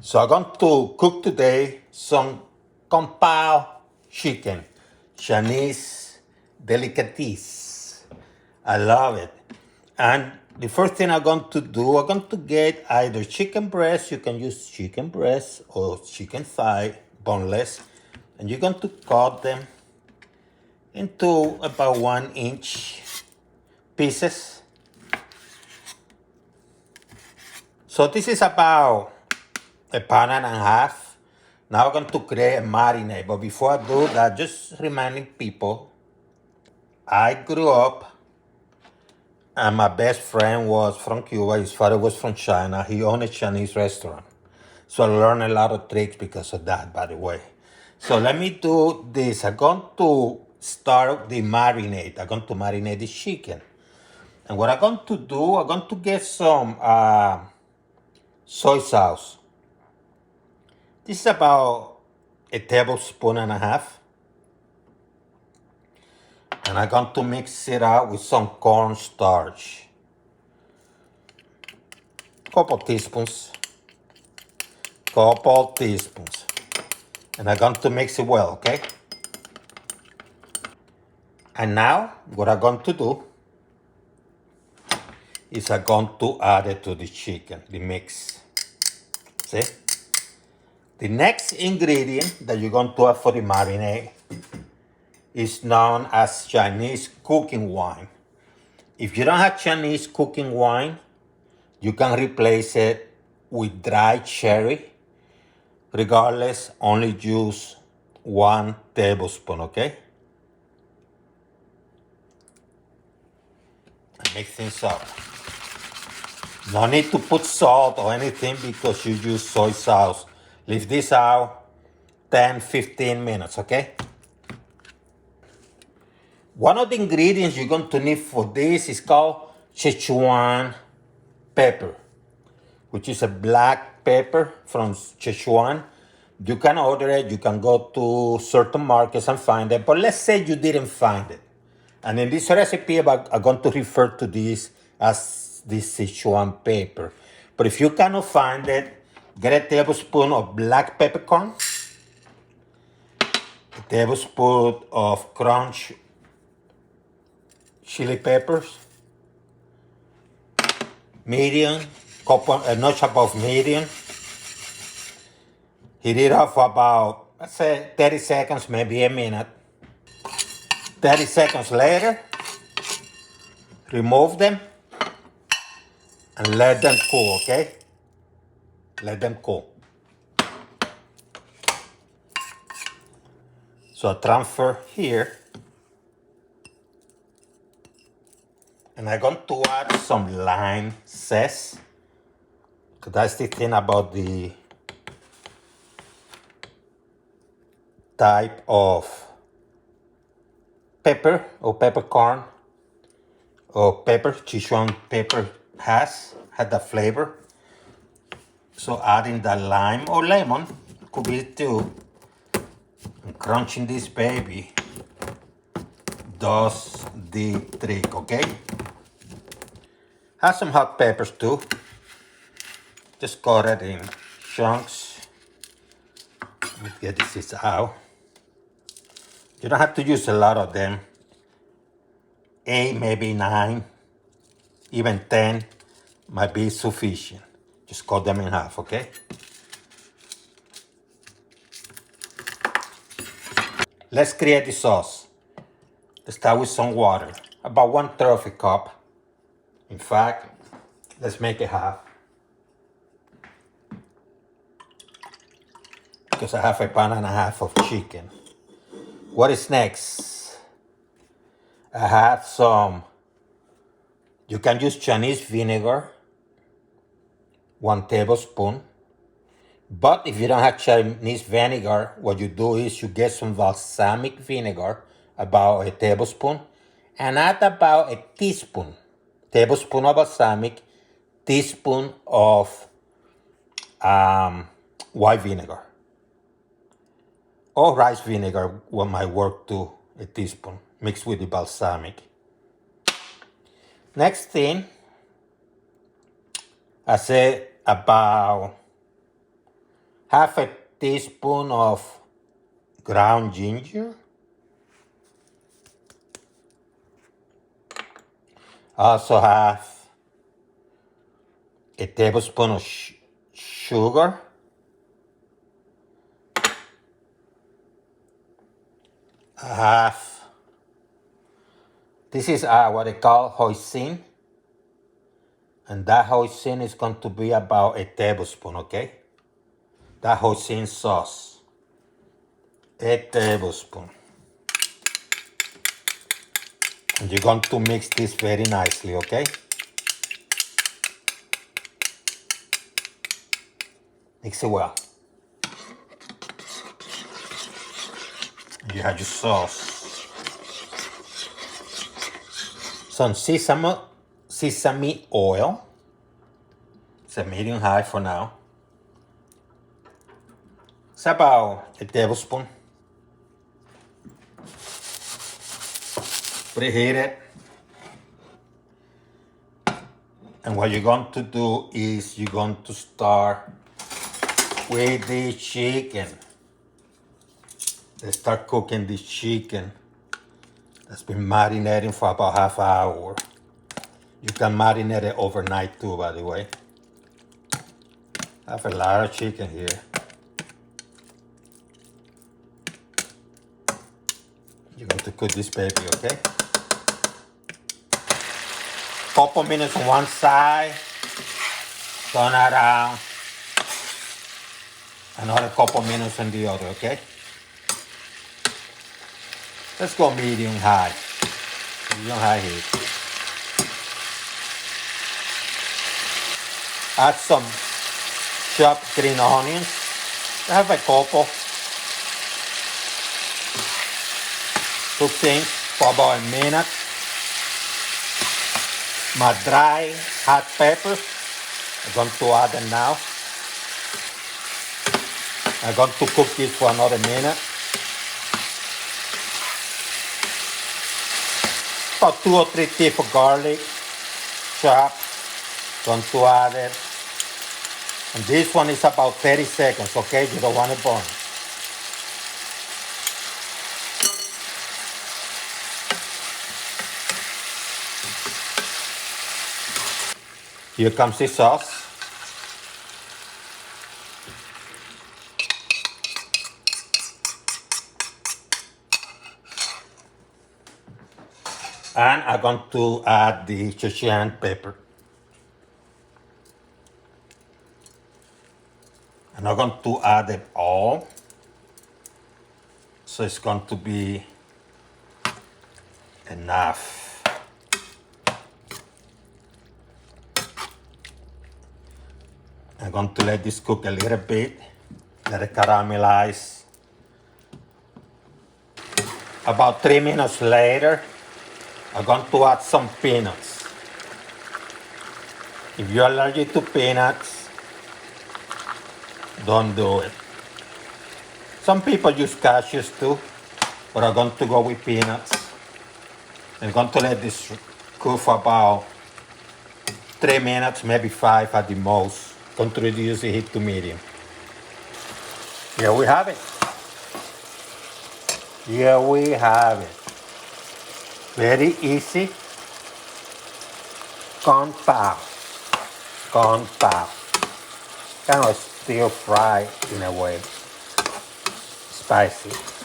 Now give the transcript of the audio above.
So I'm going to cook today some Pao Chicken, Chinese delicatessen. I love it. And the first thing I'm going to do, I'm going to get either chicken breast, you can use chicken breast or chicken thigh, boneless, and you're going to cut them into about 1 inch pieces. So this is about a pound and a half. Now I'm going to create a marinade. But before I do that, just reminding people, I grew up and my best friend was from Cuba. His father was from China. He owned a Chinese restaurant. So I learned a lot of tricks because of that, by the way. So let me do this. I'm going to start the marinade. I'm going to marinate the chicken. And what I'm going to do, I'm going to get some soy sauce. This is about a tablespoon and a half. And I'm going to mix it out with some cornstarch. Couple teaspoons. And I'm going to mix it well, okay? And now, what I'm going to do is I'm going to add it to the chicken, the mix. See? The next ingredient that you're going to add for the marinade is known as Chinese cooking wine. If you don't have Chinese cooking wine, you can replace it with dry cherry. Regardless, only use 1 tablespoon, okay? And mix things up. No need to put salt or anything because you use soy sauce. Leave this out 10-15 minutes, okay? One of the ingredients you're going to need for this is called Sichuan pepper, which is a black pepper from Sichuan. You can order it, you can go to certain markets and find it, but let's say you didn't find it. And in this recipe, I'm going to refer to this as the Sichuan pepper. But if you cannot find it, get a tablespoon of black peppercorn, a tablespoon of crunch chili peppers, medium, a notch above medium. Heat it up for about, let's say, 30 seconds, maybe a minute. 30 seconds later, remove them and let them cool, okay? Let them cool. So I transfer here. And I'm going to add some lime zest. Because that's the thing about the type of pepper or peppercorn or pepper, Sichuan pepper has the flavor. So adding the lime or lemon could be too. And crunching this baby does the trick, okay? Have some hot peppers too. Just cut it in chunks. Let me get this out. You don't have to use a lot of them. 8, maybe 9, even 10 might be sufficient. Just cut them in half, okay? Let's create the sauce. Let's start with some water. About 1/3 of a cup. In fact, let's make it half. Because I have a pound and a half of chicken. What is next? I have some, you can use Chinese vinegar, 1 tablespoon. But if you don't have Chinese vinegar, what you do is you get some balsamic vinegar, about a tablespoon, and add about a teaspoon, tablespoon of balsamic, teaspoon of white vinegar. Or rice vinegar might work too, a teaspoon, mixed with the balsamic. Next thing, I said about half a teaspoon of ground ginger. Also have a tablespoon of sugar. I have, this is what they call Hoisin. And that Hoisin is going to be about a tablespoon, okay? That Hoisin sauce. A tablespoon. And you're going to mix this very nicely, okay? Mix it well. You have your sauce. Some sesame oil. It's a medium high for now. It's about a tablespoon. Preheat it. And what you're going to do is you're going to start with the chicken. Let's start cooking this chicken that's been marinating for about half an hour. You can marinate it overnight too, by the way. I have a lot of chicken here. You're going to cook this baby, okay? Couple minutes on one side, turn around, another couple minutes on the other, okay? Let's go medium high heat. Add some chopped green onions. I have a couple. Cook things for about a minute. My dry hot peppers, I'm going to add them now. I'm going to cook this for another minute. About 2 or 3 teeth of garlic, chopped. Going to add it. And this one is about 30 seconds, okay? You don't want it burn. Here comes the sauce. And I'm going to add the Sichuan pepper. And I'm going to add it all. So it's going to be enough. I'm going to let this cook a little bit, let it caramelize. About 3 minutes later, I'm going to add some peanuts. If you're allergic to peanuts, don't do it. Some people use cashews too, but I'm going to go with peanuts. I'm going to let this cook for about 3 minutes, maybe 5 at the most. Going to reduce the heat to medium. Here we have it. Here we have it. Very easy. Corn pao. Corn pao. Kind of stir fry in a way. Spicy.